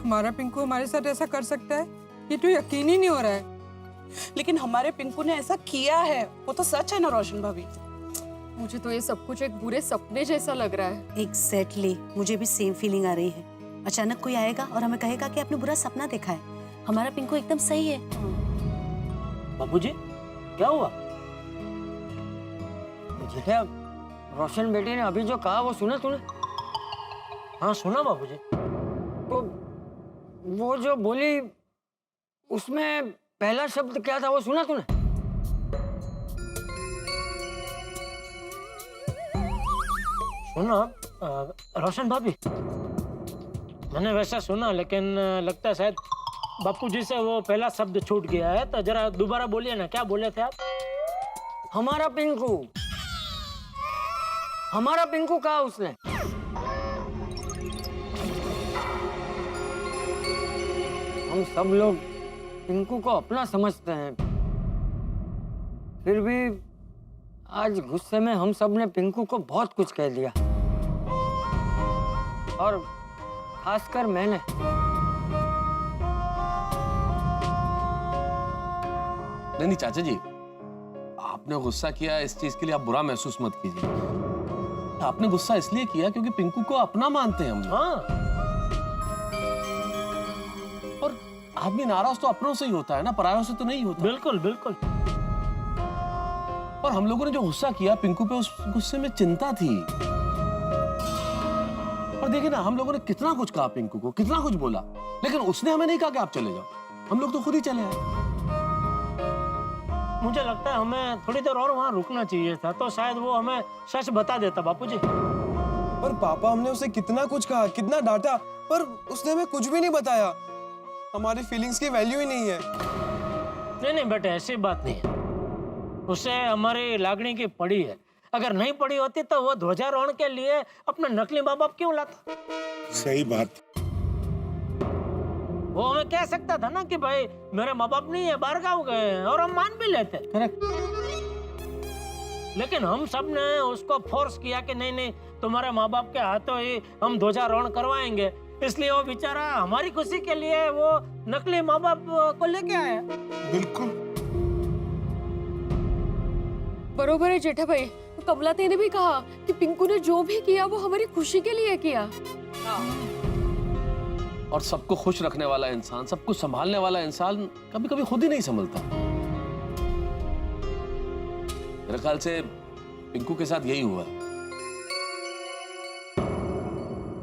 हमारा पिंकू हमारे साथ ऐसा कर सकता है? ये तो यकीन ही नहीं हो रहा है। लेकिन हमारे पिंकू ने ऐसा किया है, वो तो सच है ना रोशन भाभी। मुझे तो ये सब कुछ एक बुरे सपने जैसा लग रहा है। एग्जैक्टली, मुझे भी सेम फीलिंग आ रही है। अचानक कोई आएगा और हमें कहेगा कि आपने बुरा सपना देखा है। हमारा पिंकू एकदम सही है। बाबूजी, क्या हुआ? जेठा, रोशन बेटी ने अभी जो कहा वो सुना तूने? हाँ सुना बाबूजी। तो वो जो बोली उसमें पहला शब्द क्या था वो सुना तूने? सुना रोशन भाभी, मैंने वैसा सुना, लेकिन लगता है शायद बापूजी से वो पहला शब्द छूट गया है। तो जरा दोबारा बोलिए ना, क्या बोले थे आप? हमारा पिंकू, हमारा पिंकू कहा उसने। हम सब लोग पिंकू को अपना समझते हैं, फिर भी आज गुस्से में हम सब ने पिंकू को बहुत कुछ कह दिया, और खासकर मैंने। नहीं चाचा जी, आपने गुस्सा किया इस चीज के लिए आप बुरा महसूस मत कीजिए। आपने गुस्सा इसलिए किया क्योंकि पिंकू को अपना मानते हैं हम। हाँ, और आदमी नाराज तो अपनों से ही होता है ना, परायों से तो नहीं होता। बिल्कुल बिल्कुल। और हम लोगों ने जो गुस्सा किया पिंकू पे, उस गुस्से में चिंता थी। और देखिए ना, हम लोगों ने कितना कुछ कहा पिंकू को, कितना कुछ बोला, लेकिन उसने हमें नहीं कहा कि आप चले जाओ। हम लोग तो खुद ही चले आए। मुझे लगता है हमें थोड़ी देर और वहाँ रुकना चाहिए था, तो शायद वो हमें सच बता देता बापूजी। पर पापा, हमने उसे कितना कुछ कहा, कितना डांटा, पर उसने हमें कुछ भी नहीं बताया। हमारी फीलिंग्स की वैल्यू ही नहीं है। नहीं नहीं बेटे, ऐसी बात नहीं है। उसे हमारी लागणी की पड़ी है। अगर नहीं पड़ी होती तो वो ध्वजारोहण के लिए अपने नकली माँ बाप क्यों लाता? सही बात। वो हमें कह सकता था ना कि भाई मेरे माँ बाप नहीं है, बाहर गाँव गए हैं, और हम मान भी लेते। करेक्ट। लेकिन हम सब ने उसको फोर्स किया कि नहीं नहीं, तुम्हारे माँ बाप के हाथों ही हम ध्वजारोहण करवाएंगे। इसलिए वो बेचारा हमारी खुशी के लिए वो नकली माँ बाप को लेके आया। बिल्कुल बरोबर है जेठा भाई। कमलाते ने भी कहा कि पिंकू ने जो भी किया वो हमारी खुशी के लिए किया। और सबको खुश रखने वाला इंसान, सबको संभालने वाला इंसान कभी कभी खुद ही नहीं संभलता। मेरे ख्याल से पिंकू के साथ यही हुआ।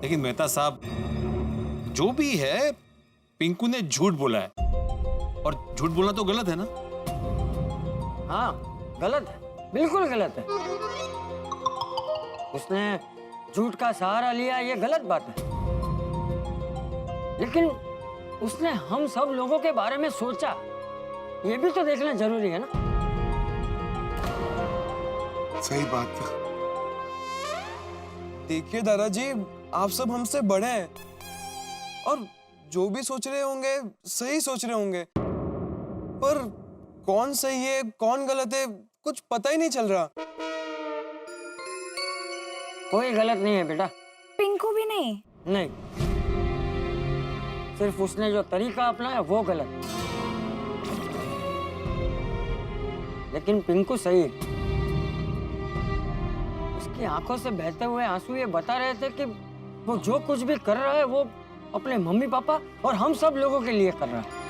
लेकिन मेहता साहब, जो भी है, पिंकू ने झूठ बोला है, और झूठ बोलना तो गलत है ना? हाँ गलत है, बिल्कुल गलत है। उसने झूठ का सहारा लिया, ये गलत बात है। लेकिन उसने हम सब लोगों के बारे में सोचा, ये भी तो देखना जरूरी है ना? सही बात है। देखिए दादाजी, आप सब हमसे बड़े हैं, और जो भी सोच रहे होंगे सही सोच रहे होंगे, पर कौन सही है कौन गलत है कुछ पता ही नहीं चल रहा। कोई गलत नहीं है बेटा। पिंकू भी नहीं। नहीं, सिर्फ उसने जो तरीका अपनाया वो गलत। लेकिन पिंकू सही है। उसकी आंखों से बहते हुए आंसू ये बता रहे थे कि वो जो कुछ भी कर रहा है वो अपने मम्मी पापा और हम सब लोगों के लिए कर रहा है।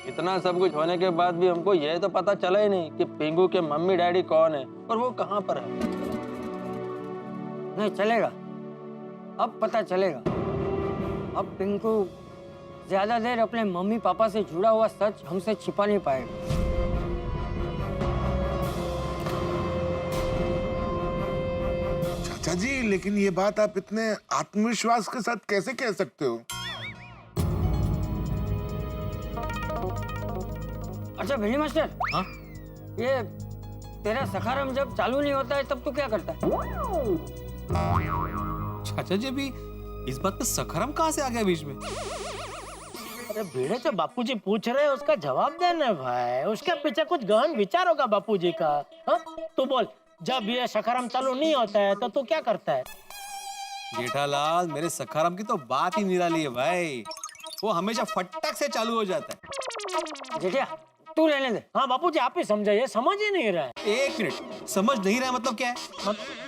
इतना सब कुछ होने के बाद भी हमको यह तो पता चला ही नहीं कि पिंकू के मम्मी डैडी कौन है और वो कहाँ पर है। नहीं चलेगा, अब पता चलेगा। अब पिंकू ज्यादा देर अपने मम्मी पापा से जुड़ा हुआ सच हमसे छिपा नहीं पाएगा। चाचा जी, लेकिन ये बात आप इतने आत्मविश्वास के साथ कैसे कह सकते हो? अच्छा भिंडी मास्टर, हाँ? ये तेरा सखाराम जब चालू नहीं होता है तब तू क्या करता है? चाचा जी, अभी इस बात पे सखाराम कहाँ से आ गया बीच में? अरे भिड़े तो बापूजी पूछ रहे हैं, उसका जवाब देना भाई। उसके पीछे कुछ गहन विचार होगा बापूजी का। हाँ तू बोल, जब ये सखाराम चालू नहीं होता है तो तू क्या करता है? जेठालाल, मेरे सखाराम की तो बात ही निराली है भाई। वो हमेशा फटक से चालू हो जाता है। जेठिया तू रहने दे। हाँ बापूजी आप ही समझाइए, समझ ही नहीं रहा है। एक मिनट, समझ नहीं रहा मतलब क्या है?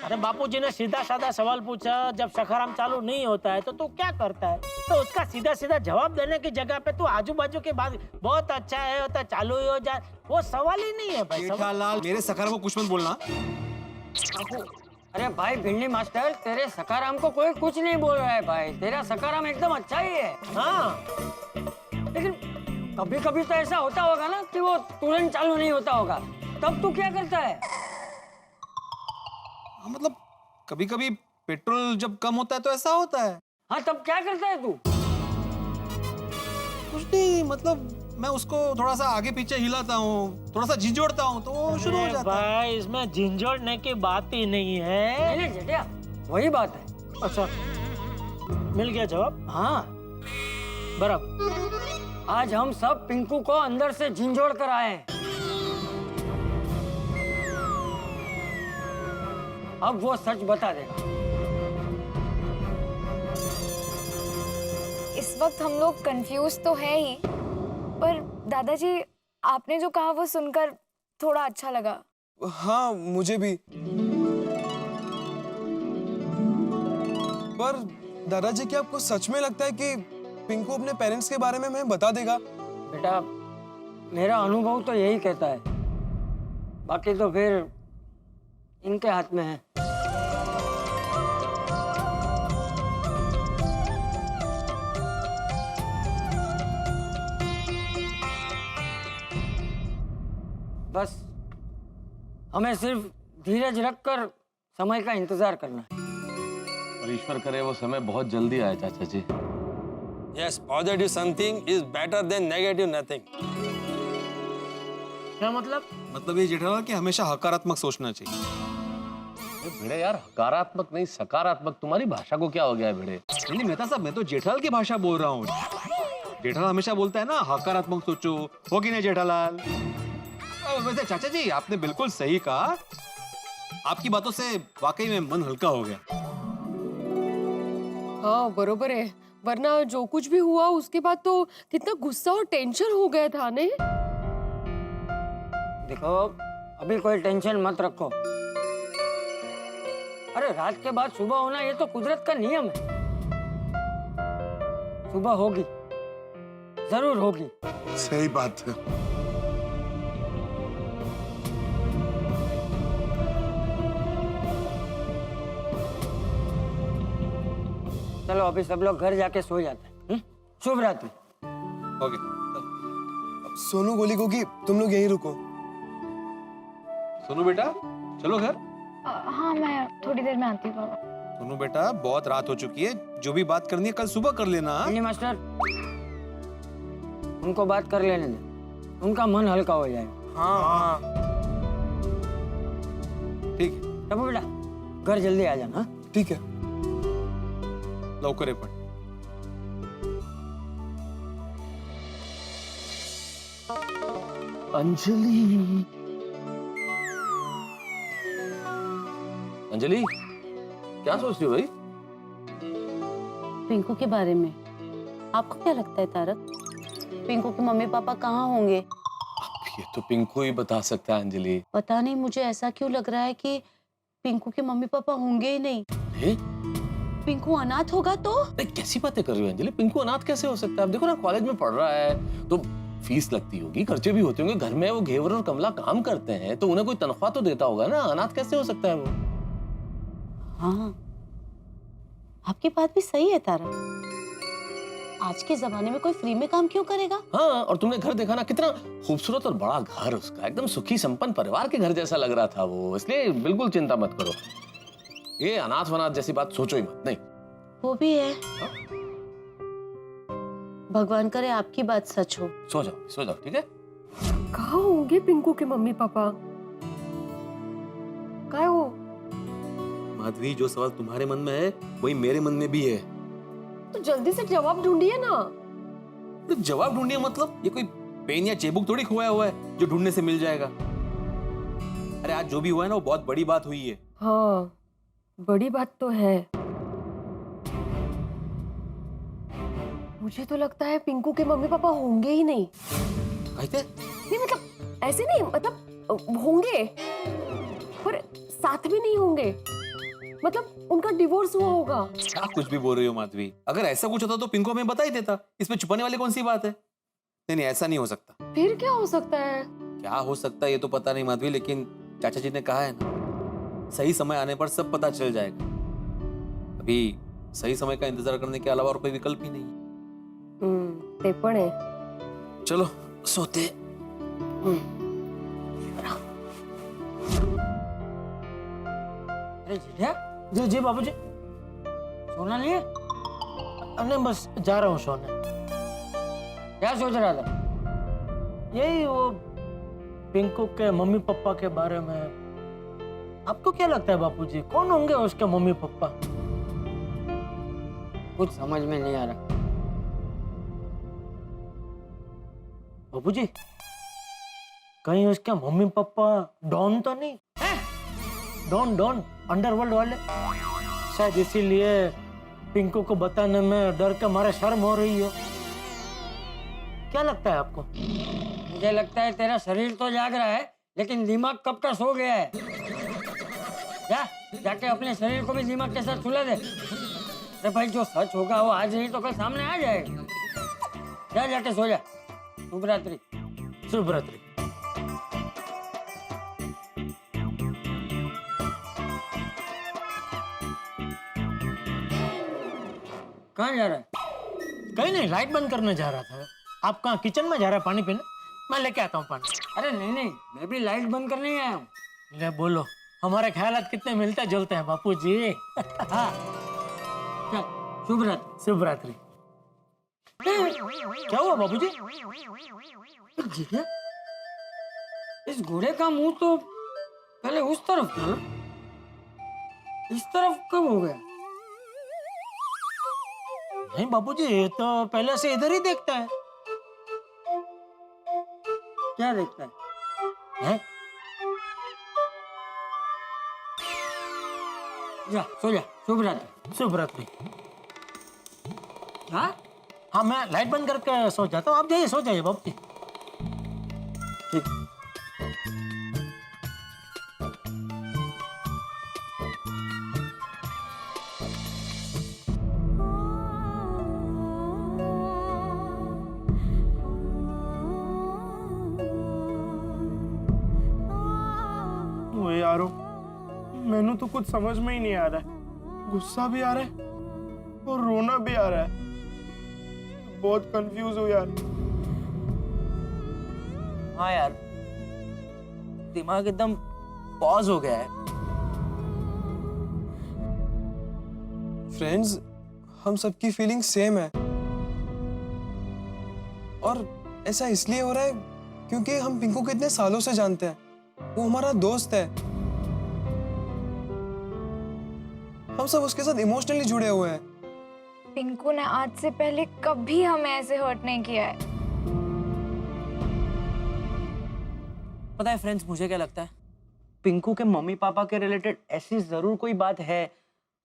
अरे बापूजी ने सीधा साधा सवाल पूछा, जब सखाराम चालू नहीं होता है तो तू क्या करता है? तो उसका सीधा सीधा जवाब देने की जगह पे तू आजू बाजू के बाद बहुत अच्छा है होता चालू ही हो जाए, वो सवाल ही नहीं है भाई। जेठालाल, मेरे सखाराम को कुछ मत बोलना। अरे भाई भिंडी मास्टर, तेरे सकाराम को कोई कुछ नहीं बोल रहा है भाई। तेरा सकाराम एकदम अच्छा ही है। हाँ लेकिन कभी कभी तो ऐसा होता होगा ना कि वो तुरंत चालू नहीं होता होगा, तब तू क्या करता है? हाँ, मतलब कभी कभी पेट्रोल जब कम होता है तो ऐसा होता है। हाँ, तब क्या करता है तू? कुछ नहीं, मतलब मैं उसको थोड़ा सा आगे पीछे हिलाता हूँ, थोड़ा सा झिझोड़ता हूँ तो वो शुरू हो अरे जाता है। भाई इसमें झिंझोड़ने की बात ही नहीं है। नहीं जेठिया, वही बात है। अच्छा मिल गया जवाब। हाँ, बराबर। आज हम सब पिंकू को अंदर से झिंझोड़ कर आए हैं। अब वो सच बता देगा। इस वक्त हम लोग कंफ्यूज तो है ही, पर दादाजी आपने जो कहा वो सुनकर थोड़ा अच्छा लगा। हाँ मुझे भी। पर दादाजी क्या आपको सच में लगता है कि पिंकू अपने पेरेंट्स के बारे में हमें बता देगा? बेटा, मेरा अनुभव तो यही कहता है, बाकी तो फिर इनके हाथ में है। बस हमें सिर्फ धीरज रखकर समय का इंतजार करना है। और ईश्वर करे वो समय बहुत जल्दी आए चाचा जी। Yes, positive something is better than negative nothing. क्या मतलब? मतलब ये जेठालाल कि हमेशा हकारात्मक सोचना चाहिए। भिड़े यार, हकारात्मक नहीं सकारात्मक, तुम्हारी भाषा को क्या हो गया है भिड़े? नहीं मेहता साहब, मैं तो जेठालाल की भाषा बोल रहा हूँ। जेठालाल हमेशा बोलता है ना हकारात्मक सोचो, हो कि नहीं जेठालाल? वैसे चाचा जी आपने बिल्कुल सही कहा, आपकी बातों से वाकई में मन हल्का हो गया। हाँ बरोबर है, वरना जो कुछ भी हुआ उसके बाद तो कितना गुस्सा और टेंशन हो गया था नहीं? देखो, अभी कोई टेंशन मत रखो। अरे रात के बाद सुबह होना ये तो कुदरत का नियम है। सुबह होगी, जरूर होगी। सही बात है। चलो अभी सब लोग घर जाके सो जाते हैं। शुभ रात्रि। ओके। सोनू गोली को कि तुम लोग यहीं रुको। सोनू बेटा चलो घर। हाँ मैं थोड़ी देर में आती हूँ बाबा। सोनू बेटा बहुत रात हो चुकी है, जो भी बात करनी है कल सुबह कर लेना। नहीं मास्टर, उनको बात कर लेने दे, उनका मन हल्का हो जाएगा। हाँ ठीक है। तब बेटा घर जल्दी आ जाना। ठीक है। लवकर पण। अंजलि, अंजलि क्या सोच रही हो भाई? पिंकू के बारे में आपको क्या लगता है तारक? पिंकू के मम्मी पापा कहाँ होंगे? ये तो पिंकू ही बता सकता है अंजलि। पता नहीं, मुझे ऐसा क्यों लग रहा है कि पिंकू के मम्मी पापा होंगे ही नहीं। पिंकू अनाथ होगा तो? कैसी बातें कर रही हो अंजलि? पिंकू अनाथ कैसे हो सकता है? अब देखो ना, कॉलेज में पढ़ रहा है तो फीस लगती होगी, खर्चे भी होते होंगे घर में। वो घेवर और कमला काम करते हैं तो उन्हें कोई तनख्वाह तो देता होगा ना। अनाथ कैसे हो सकता है वो? हाँ, आपकी बात भी सही है तारक। आज के जमाने में कोई फ्री में काम क्यों करेगा? हाँ, और तुमने घर देखा ना, कितना खूबसूरत और बड़ा घर उसका, एकदम सुखी संपन्न परिवार के घर जैसा लग रहा था वो। इसलिए बिल्कुल चिंता मत करो, ये अनाथ वनाथ जैसी बात सोचो ही मत। नहीं, वो भी है। भगवान करे आपकी बात सच हो। सो जाओ ठीक है। कहाँ होंगे पिंकू के मम्मी पापा? क्या हो? माधवी, जो सवाल तुम्हारे मन में है वही मेरे मन में भी है। तो जल्दी से जवाब ढूंढिए ना। तो जवाब ढूंढिए मतलब ये कोई पेन या चेबुक थोड़ी खोया हुआ है जो ढूंढने से मिल जाएगा। अरे आज जो भी हुआ है ना वो बहुत बड़ी बात हुई है। हाँ बड़ी बात तो है। मुझे तो लगता है पिंकू के मम्मी पापा होंगे ही नहीं। कहते नहीं मतलब ऐसे नहीं, मतलब होंगे पर साथ में नहीं होंगे, मतलब उनका डिवोर्स हुआ होगा। क्या कुछ भी बोल रही हो माधवी? अगर ऐसा कुछ होता तो पिंको हमें बता ही देता। इसमें छुपाने वाली कौन सी बात है? नहीं, ऐसा नहीं हो सकता। फिर क्या हो सकता है? क्या हो सकता है ये तो पता नहीं माधवी, लेकिन चाचा जी ने कहा है ना, सही समय आने पर सब पता चल जाएगा। अभी सही समय का इंतजार करने के अलावा और कोई विकल्प ही नहीं है। ते पण आहे। चलो सोते। अरे जीजा, जी जी बाबूजी। सोना लिए? नहीं बस जा रहा हूँ सोने। क्या सोच रहा था? यही वो पिंकू के मम्मी पापा के बारे में। आपको क्या लगता है बापूजी, कौन होंगे उसके मम्मी पापा? कुछ समझ में नहीं आ रहा। बापूजी कहीं उसके मम्मी पापा डॉन तो नहीं है? डॉन डॉन अंडरवर्ल्ड वाले, शायद इसीलिए पिंकू को बताने में डर के मारे शर्म हो रही हो। क्या लगता है आपको? मुझे लगता है तेरा शरीर तो जाग रहा है लेकिन दिमाग कब का सो गया है। जाके अपने शरीर को भी दिमाग के साथ सुला दे। अरे भाई जो सच होगा वो आज नहीं तो कल सामने आ जाएगा। जाके सो जा। शुभ रात्रि। शुभ रात्रि। कहाँ जा रहा है? कहीं नहीं, लाइट बंद करने जा रहा था। आप कहाँ किचन में जा रहा है पानी पीने? मैं लेके आता हूँ पानी। अरे नहीं, मैं भी लाइट बंद करने ही आया हूँ। ले बोलो, हमारे ख्यालात कितने मिलते जुलते हैं बापूजी। हाँ, चल, शुभ रात्रि। शुभ रात्रि। क्या हुआ बाबूजी? जीजा, इस घोड़े का मुंह तो पहले उस तरफ था ना, इस तरफ कब हो गया? नहीं बाबूजी, ये तो पहले से इधर ही देखता है। क्या देखता है? जा सो जा। शुभ रात्रि। शुभ रात्रि। हाँ हाँ, मैं लाइट बंद करके सो जाता हूँ। आप जाइए, सो जाइए बाबूजी। ठीक। ओए यारो, मैनू तो कुछ समझ में ही नहीं आ रहा है। गुस्सा भी आ रहा है और रोना भी आ रहा है। बहुत कंफ्यूज हूँ यार। हाँ यार, दिमाग एकदम पॉज हो गया है। फ्रेंड्स, हम सबकी फीलिंग सेम है और ऐसा इसलिए हो रहा है क्योंकि हम पिंकू को इतने सालों से जानते हैं। वो हमारा दोस्त है। हम सब उसके साथ इमोशनली जुड़े हुए हैं। पिंकू ने आज से पहले कभी हमें ऐसे हर्ट नहीं किया है। पता है फ्रेंड्स, मुझे क्या लगता है, पिंकू के मम्मी पापा के रिलेटेड ऐसी जरूर कोई बात है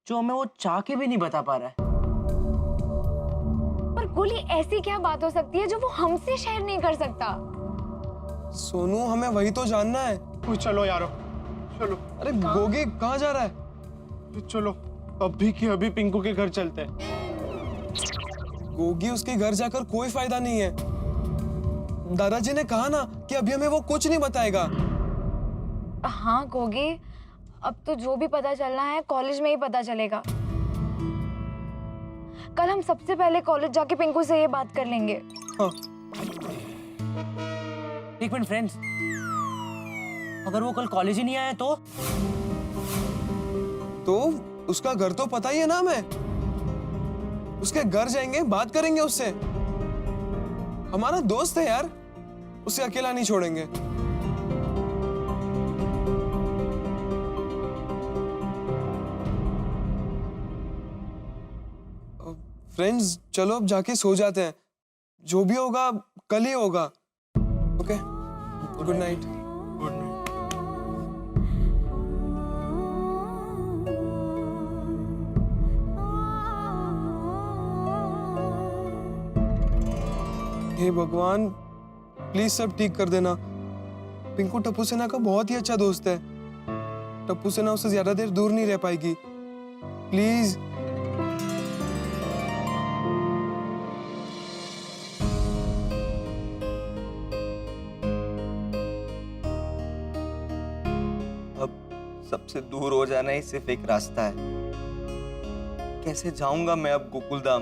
जो हमें वो चाह के भी नहीं बता पा रहा है। पर गोली, ऐसी क्या बात हो सकती है जो वो हमसे शेयर नहीं कर सकता? सोनू, हमें वही तो जानना है। चलो यारो, चलो। अरे गोगी, कहाँ जा रहा है? चलो अभी के अभी पिंकू के घर चलते हैं। गोगी, उसके घर जाकर कोई फायदा नहीं है। दादाजी ने कहा ना कि अभी हमें वो कुछ नहीं बताएगा। हाँ गोगी, अब तो जो भी पता चलना है कॉलेज में ही पता चलेगा। कल हम सबसे पहले कॉलेज जाके पिंकू से ये बात कर लेंगे। हाँ। एक मिनट फ्रेंड्स, अगर वो कल कॉलेज ही नहीं आया तो उसका घर तो पता ही है ना हमें। उसके घर जाएंगे, बात करेंगे उससे। हमारा दोस्त है यार, उसे अकेला नहीं छोड़ेंगे। फ्रेंड्स, चलो अब जाके सो जाते हैं। जो भी होगा कल ही होगा। Okay, good night. Good night. हे भगवान, प्लीज सब ठीक कर देना। पिंकू टप्पू सेना का बहुत ही अच्छा दोस्त है। टप्पू सेना उससे ज्यादा देर दूर नहीं रह पाएगी। प्लीज। सबसे दूर हो जाना ही सिर्फ एक रास्ता है। कैसे जाऊंगा मैं अब गोकुलधाम?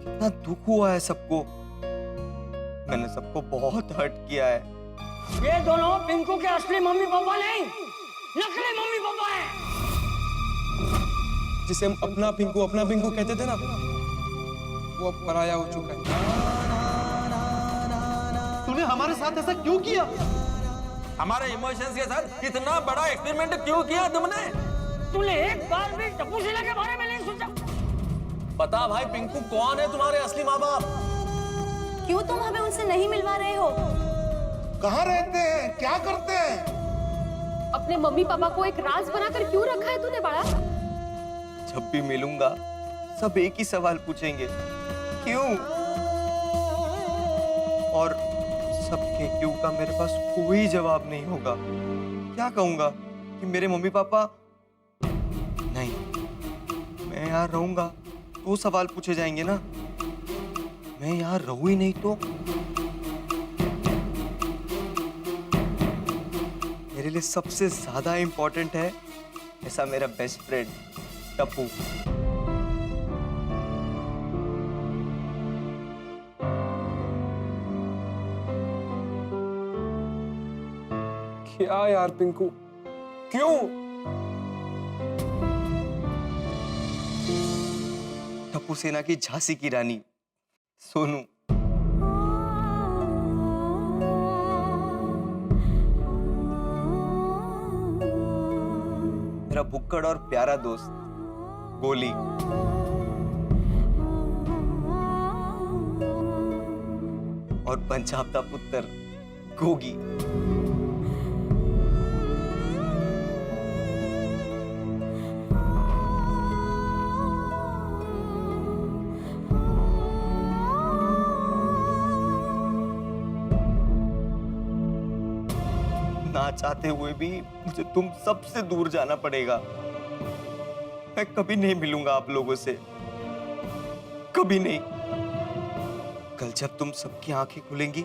कितना दुख हुआ है सबको। मैंने सबको बहुत हर्ट किया है। ये दोनों पिंकू के असली मम्मी पापा नहीं, नकली मम्मी पापा हैं। जिसे हम अपना पिंकू कहते थे ना, वो अब पराया हो चुका है। तूने हमारे साथ ऐसा क्यों किया? हमारे इमोशंस के साथ इतना बड़ा एक्सपेरिमेंट क्यों किया तुमने? तूने एक बार भी टप्पू सेना के बारे में नहीं सोचा? बता भाई, पिंकू कौन है तुम्हारे असली माँ बाप? क्यों तुम हमें उनसे नहीं मिलवा रहे हो? कहाँ रहते हैं, क्या करते हैं? अपने मम्मी पापा को एक राज बनाकर क्यों रखा है तूने बड़ा? जब भी मिलूंगा सब एक ही सवाल पूछेंगे, क्यों? और सबके क्यों का मेरे पास कोई जवाब नहीं होगा। क्या कहूंगा कि मेरे मम्मी पापा नहीं, मैं यहाँ रहूंगा तो सवाल पूछे जाएंगे ना। मैं यहाँ रहूं ही नहीं तो मेरे लिए सबसे ज्यादा इंपॉर्टेंट है ऐसा मेरा बेस्ट फ्रेंड टप्पू। क्या यार पिंकू, क्यों? टप्पू सेना की झांसी की रानी सोनू। मेरा भुक्कड़ और प्यारा दोस्त गोली। और पंजाब का पुत्र गोगी। ना चाहते हुए भी मुझे तुम सबसे दूर जाना पड़ेगा। मैं कभी नहीं मिलूंगा आप लोगों से, कभी नहीं। कल जब तुम सबकी आंखें खुलेंगी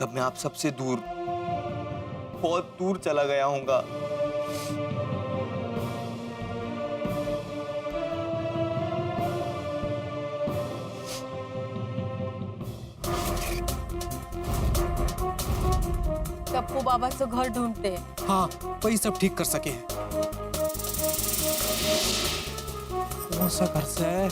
तब मैं आप सबसे दूर, बहुत दूर चला गया हूंगा। टप्पू बाबा से घर ढूंढते हैं। हाँ, वही सब ठीक कर सके हैं। कौन सा घर से है?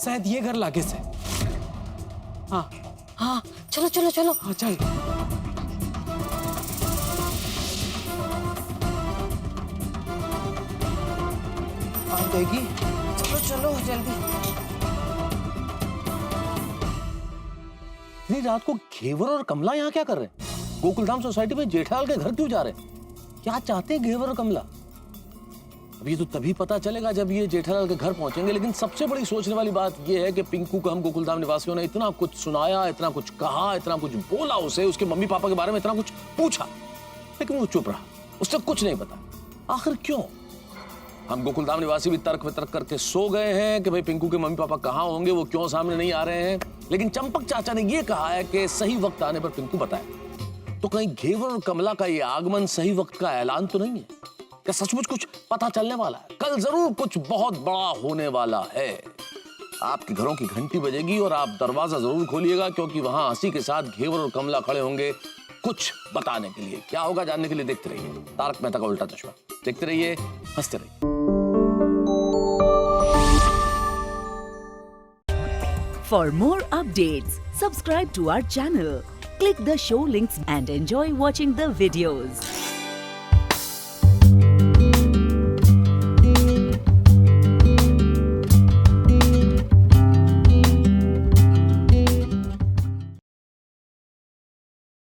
शायद ये घर लागे से। हाँ हाँ, चलो चलो चलो। हाँ, चल। आ जाएगी। चलो चलो जल्दी। इतनी रात को घेवर और कमला यहाँ क्या कर रहे हैं? गोकुलधाम सोसाइटी में जेठालाल के घर क्यों जा रहे हैं? क्या चाहते हैं घेवर और कमला? अब ये तो तभी पता चलेगा जब ये जेठालाल के घर पहुंचेंगे। लेकिन सबसे बड़ी सोचने वाली बात ये है कि पिंकू को हम गोकुलधाम निवासियों ने इतना कुछ सुनाया, इतना कुछ कहा, इतना कुछ बोला उसे, उसके मम्मी पापा के बारे में इतना कुछ पूछा, लेकिन वो चुप रहा, उसने कुछ नहीं बताया। आखिर क्यों? हम गोकुलधाम निवासी भी तर्क वितर्क करके सो गए हैं कि भाई पिंकू के मम्मी पापा कहाँ होंगे, वो क्यों सामने नहीं आ रहे हैं। लेकिन चंपक चाचा ने ये कहा है कि सही वक्त आने पर पिंकू बताए। तो कहीं घेवर और कमला का ये आगमन सही वक्त का ऐलान तो नहीं है? क्या सचमुच कुछ पता चलने वाला है? कल जरूर कुछ बहुत बड़ा होने वाला है। आपके घरों की घंटी बजेगी और आप दरवाजा जरूर खोलिएगा, क्योंकि वहां हंसी के साथ घेवर और कमला खड़े होंगे कुछ बताने के लिए। क्या होगा जानने के लिए देखते रहिए तारक मेहता का उल्टा चश्मा। देखते रहिए, हंसते रहिए। For more updates, subscribe to our channel, click the show links and enjoy watching the videos.